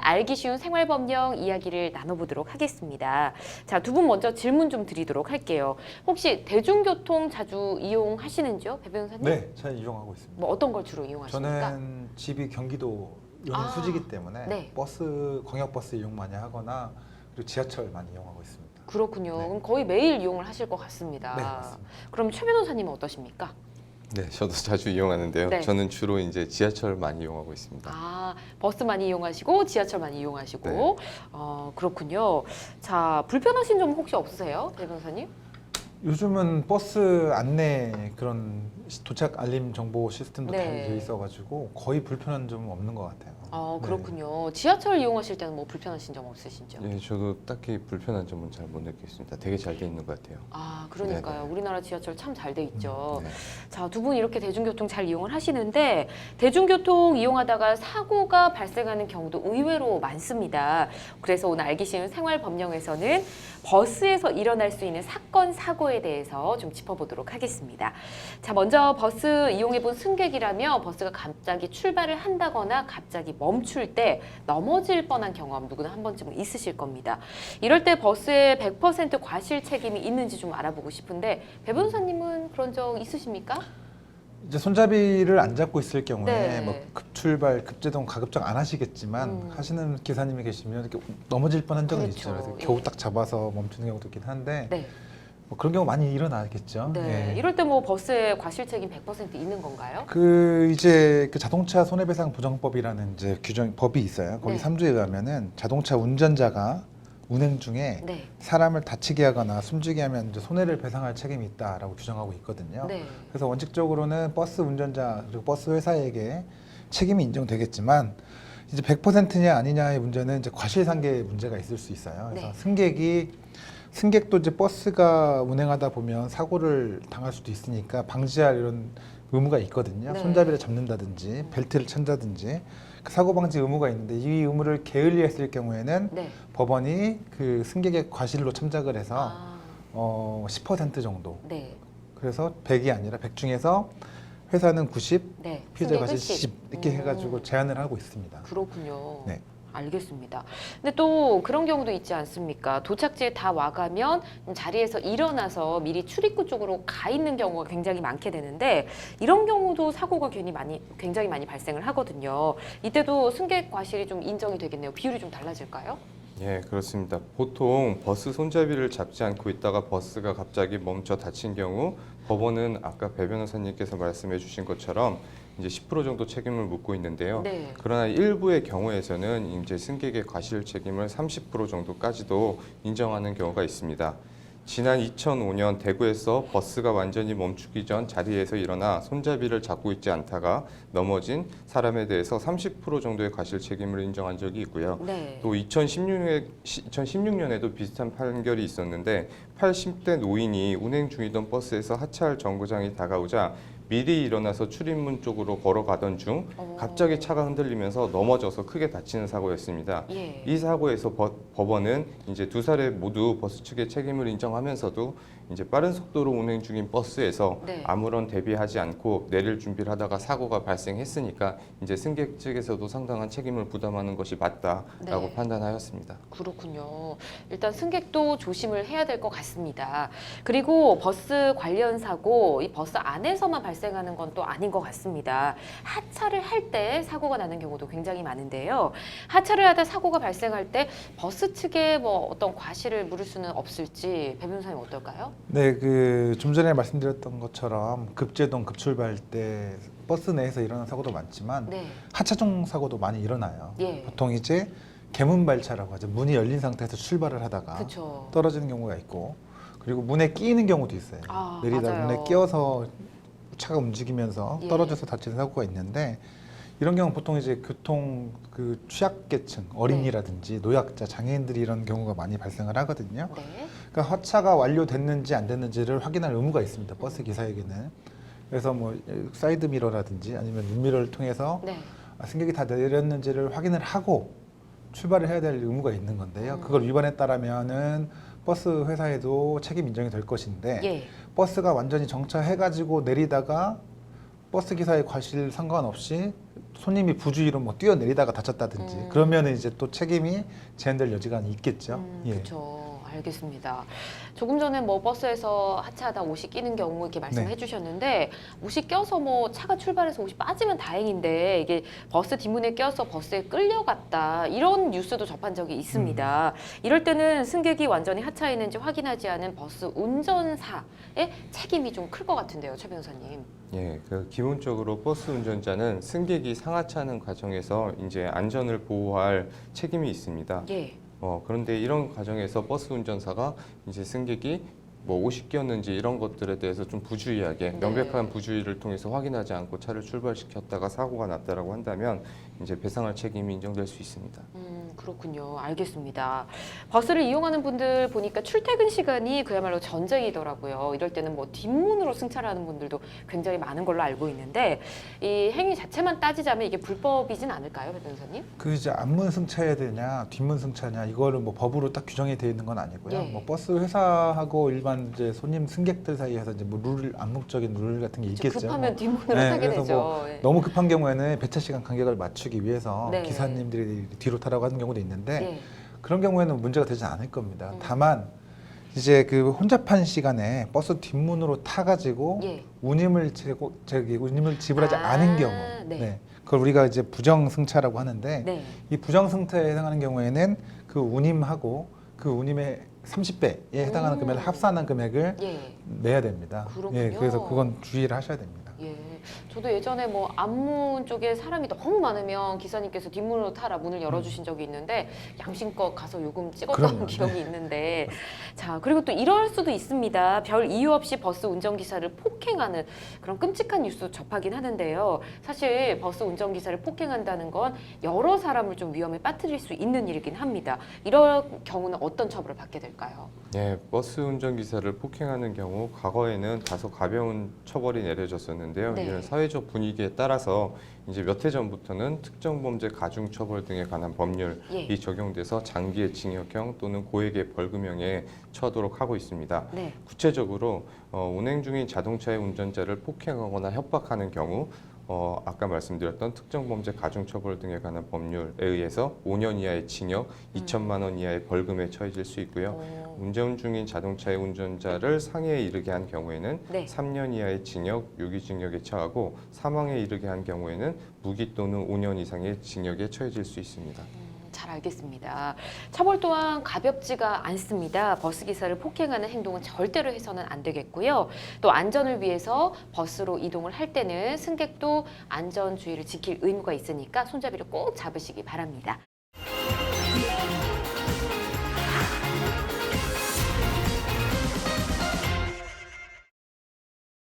알기 쉬운 생활법령 이야기를 나눠보도록 하겠습니다. 자, 두 분 먼저 질문 좀 드리도록 할게요. 혹시 대중교통 자주 이용하시는지요, 배 변호사님? 네, 잘 이용하고 있습니다. 뭐 어떤 걸 주로 이용하십니까? 저는 집이 경기도 아, 수지기 때문에 네. 광역버스 이용 많이 하거나 그리고 지하철 많이 이용하고 있습니다. 그렇군요. 네. 그럼 거의 매일 이용을 하실 것 같습니다. 네, 맞습니다. 그럼 최 변호사님은 어떠십니까? 네, 저도 자주 이용하는데요. 네. 저는 주로 이제 지하철 많이 이용하고 있습니다. 아, 버스 많이 이용하시고 지하철 많이 이용하시고 네. 그렇군요. 자, 불편하신 점 혹시 없으세요, 배 변호사님? 요즘은 버스 안내 그런 도착 알림 정보 시스템도 네. 잘 돼 있어가지고 거의 불편한 점은 없는 것 같아요. 네. 그렇군요. 지하철 이용하실 때는 뭐 불편하신 점 없으신지요? 예, 저도 딱히 불편한 점은 잘 못 느꼈습니다. 되게 잘 돼 있는 것 같아요. 아, 그러니까요. 네네. 우리나라 지하철 참 잘 돼 있죠. 네. 자, 두 분 이렇게 대중교통 잘 이용을 하시는데 대중교통 이용하다가 사고가 발생하는 경우도 의외로 많습니다. 그래서 오늘 알기 쉬운 생활법령에서는 버스에서 일어날 수 있는 사건, 사고에 대해서 좀 짚어보도록 하겠습니다. 자, 먼저 버스 이용해본 승객이라며 버스가 갑자기 출발을 한다거나 갑자기 멈출 때 넘어질 뻔한 경험 누구나 한 번쯤은 있으실 겁니다. 이럴 때 버스에 100% 과실 책임이 있는지 좀 알아보고 싶은데 배 변호사님은 그런 적 있으십니까? 이제 손잡이를 안 잡고 있을 경우에 네. 뭐 급출발, 급제동 가급적 안 하시겠지만 하시는 기사님이 계시면 이렇게 넘어질 뻔한 적은 그렇죠. 있죠. 그래서 예. 겨우 딱 잡아서 멈추는 경우도 있긴 한데 네. 뭐 그런 경우 많이 일어나겠죠. 네. 예. 이럴 때 뭐 버스에 과실 책임 100% 있는 건가요? 이제 그 자동차 손해배상 보장법이라는 이제 법이 있어요. 거기 네. 3조에 의하면은 자동차 운전자가 운행 중에 네. 사람을 다치게 하거나 숨지게 하면 이제 손해를 배상할 책임이 있다라고 규정하고 있거든요. 네. 그래서 원칙적으로는 버스 운전자 그리고 버스 회사에게 책임이 인정되겠지만 이제 100%냐 아니냐의 문제는 이제 과실상계 문제가 있을 수 있어요. 그래서 네. 승객도 이제 버스가 운행하다 보면 사고를 당할 수도 있으니까 방지할 이런 의무가 있거든요. 네. 손잡이를 잡는다든지 벨트를 찬다든지 그 사고 방지 의무가 있는데 이 의무를 게을리했을 경우에는 네. 법원이 그 승객의 과실로 참작을 해서 아, 10% 정도. 네. 그래서 100이 아니라 100 중에서 회사는 90, 네. 피해자 과실 승객은 10 이렇게 해가지고 제한을 하고 있습니다. 그렇군요. 네. 알겠습니다. 근데 또 그런 경우도 있지 않습니까? 도착지에 다 와가면 자리에서 일어나서 미리 출입구 쪽으로 가 있는 경우가 굉장히 많게 되는데 이런 경우도 사고가 굉장히 많이 발생을 하거든요. 이때도 승객 과실이 좀 인정이 되겠네요. 비율이 좀 달라질까요? 예, 그렇습니다. 보통 버스 손잡이를 잡지 않고 있다가 버스가 갑자기 멈춰 다친 경우 법원은 아까 배 변호사님께서 말씀해 주신 것처럼 이제 10% 정도 책임을 묻고 있는데요. 네. 그러나 일부의 경우에서는 이제 승객의 과실 책임을 30% 정도까지도 인정하는 경우가 있습니다. 지난 2005년 대구에서 버스가 완전히 멈추기 전 자리에서 일어나 손잡이를 잡고 있지 않다가 넘어진 사람에 대해서 30% 정도의 과실 책임을 인정한 적이 있고요. 네. 또 2016년에도 비슷한 판결이 있었는데 80대 노인이 운행 중이던 버스에서 하차할 정거장이 다가오자 미리 일어나서 출입문 쪽으로 걸어가던 중 갑자기 차가 흔들리면서 넘어져서 크게 다치는 사고였습니다. 예. 이 사고에서 법원은 이제 두 사례 모두 버스 측의 책임을 인정하면서도 이제 빠른 속도로 운행 중인 버스에서 네. 아무런 대비하지 않고 내릴 준비를 하다가 사고가 발생했으니까 이제 승객 측에서도 상당한 책임을 부담하는 것이 맞다라고 네. 판단하였습니다. 그렇군요. 일단 승객도 조심을 해야 될 것 같습니다. 그리고 버스 관련 사고, 이 버스 안에서만 발생하는 건 또 아닌 것 같습니다. 하차를 할 때 사고가 나는 경우도 굉장히 많은데요. 하차를 하다 사고가 발생할 때 버스 측에 뭐 어떤 과실을 물을 수는 없을지 배 변호사님 어떨까요? 네, 그 좀 전에 말씀드렸던 것처럼 급제동, 급출발 때 버스 내에서 일어나는 사고도 많지만 네. 하차종 사고도 많이 일어나요. 예. 보통 이제 개문발차라고 하죠. 문이 열린 상태에서 출발을 하다가 그렇죠. 떨어지는 경우가 있고 그리고 문에 끼이는 경우도 있어요. 아, 내리다 맞아요. 문에 끼어서 차가 움직이면서 예. 떨어져서 다치는 사고가 있는데 이런 경우 보통 이제 교통 그 취약계층, 어린이라든지 노약자, 장애인들이 이런 경우가 많이 발생을 하거든요. 네. 그러니까 하차가 완료됐는지 안 됐는지를 확인할 의무가 있습니다. 버스 기사에게는. 그래서 뭐 사이드 미러라든지 아니면 윗미러를 통해서 네. 승객이 다 내렸는지를 확인을 하고 출발을 해야 될 의무가 있는 건데요. 그걸 위반했다라면은 버스 회사에도 책임 인정이 될 것인데 예. 버스가 완전히 정차해가지고 내리다가 버스 기사의 과실 상관없이 손님이 부주의로 뭐 뛰어내리다가 다쳤다든지 음. 그러면 이제 또 책임이 제한될 여지가 있겠죠. 예. 그렇죠. 알겠습니다. 조금 전에 뭐 버스에서 하차하다 옷이 끼는 경우 이렇게 말씀해 네. 주셨는데 옷이 껴서 뭐 차가 출발해서 옷이 빠지면 다행인데 이게 버스 뒷문에 껴서 버스에 끌려갔다 이런 뉴스도 접한 적이 있습니다. 이럴 때는 승객이 완전히 하차했는지 확인하지 않은 버스 운전사의 책임이 좀 클 것 같은데요, 최 변호사님. 예, 그 기본적으로 버스 운전자는 승객이 상하차하는 과정에서 이제 안전을 보호할 책임이 있습니다. 예. 그런데 이런 과정에서 버스 운전사가 이제 승객이 뭐 옷이 끼었는지 이런 것들에 대해서 좀 부주의하게 네. 명백한 부주의를 통해서 확인하지 않고 차를 출발시켰다가 사고가 났다라고 한다면 이제 배상할 책임이 인정될 수 있습니다. 그렇군요. 알겠습니다. 버스를 이용하는 분들 보니까 출퇴근 시간이 그야말로 전쟁이더라고요. 이럴 때는 뭐 뒷문으로 승차하는 분들도 굉장히 많은 걸로 알고 있는데 이 행위 자체만 따지자면 이게 불법이진 않을까요, 배 변호사님? 그 이제 앞문 승차해야 되냐, 뒷문 승차냐 이거를 뭐 법으로 딱 규정이 되어 있는 건 아니고요. 예. 뭐 버스 회사하고 일반 이제 손님 승객들 사이에서 이제 뭐 룰, 암묵적인 룰 같은 게 있겠죠. 급하면 뒷문으로 네, 타게 그래서 되죠. 뭐 예. 너무 급한 경우에는 배차 시간 간격을 맞추기 위해서 네. 기사님들이 뒤로 타라고 하는 경우도 있는데 예. 그런 경우에는 문제가 되지 않을 겁니다. 음. 다만 이제 그 혼잡한 시간에 버스 뒷문으로 타가지고 예. 운임을 지불하지 않은 경우, 네. 그걸 우리가 이제 부정 승차라고 하는데 네. 이 부정 승차에 해당하는 경우에는 그 운임하고 그 운임의 30배에 해당하는 금액을 합산한 금액을 예. 내야 됩니다. 그렇군요. 예, 그래서 그건 주의를 하셔야 됩니다. 예. 저도 예전에 뭐 앞문 쪽에 사람이 너무 많으면 기사님께서 뒷문으로 타라 문을 열어주신 적이 있는데 양심껏 가서 요금 찍었던 그럼요. 기억이 있는데 자 그리고 또 이럴 수도 있습니다. 별 이유 없이 버스 운전기사를 폭행하는 그런 끔찍한 뉴스 접하긴 하는데요. 사실 버스 운전기사를 폭행한다는 건 여러 사람을 좀 위험에 빠뜨릴 수 있는 일이긴 합니다. 이런 경우는 어떤 처벌을 받게 될까요? 예, 버스 운전기사를 폭행하는 경우 과거에는 다소 가벼운 처벌이 내려졌었는데요. 네. 이런 사회적 분위기에 따라서 이제 몇 해 전부터는 특정범죄 가중처벌 등에 관한 법률이 예. 적용돼서 장기의 징역형 또는 고액의 벌금형에 처하도록 하고 있습니다. 네. 구체적으로 운행 중인 자동차의 운전자를 폭행하거나 협박하는 경우 아까 말씀드렸던 특정범죄 가중처벌 등에 관한 법률에 의해서 5년 이하의 징역, 2천만 원 이하의 벌금에 처해질 수 있고요. 운전 중인 자동차의 운전자를 상해에 이르게 한 경우에는 네. 3년 이하의 징역, 유기징역에 처하고 사망에 이르게 한 경우에는 무기 또는 5년 이상의 징역에 처해질 수 있습니다. 잘 알겠습니다. 처벌 또한 가볍지가 않습니다. 버스 기사를 폭행하는 행동은 절대로 해서는 안 되겠고요. 또 안전을 위해서 버스로 이동을 할 때는 승객도 안전주의를 지킬 의무가 있으니까 손잡이를 꼭 잡으시기 바랍니다.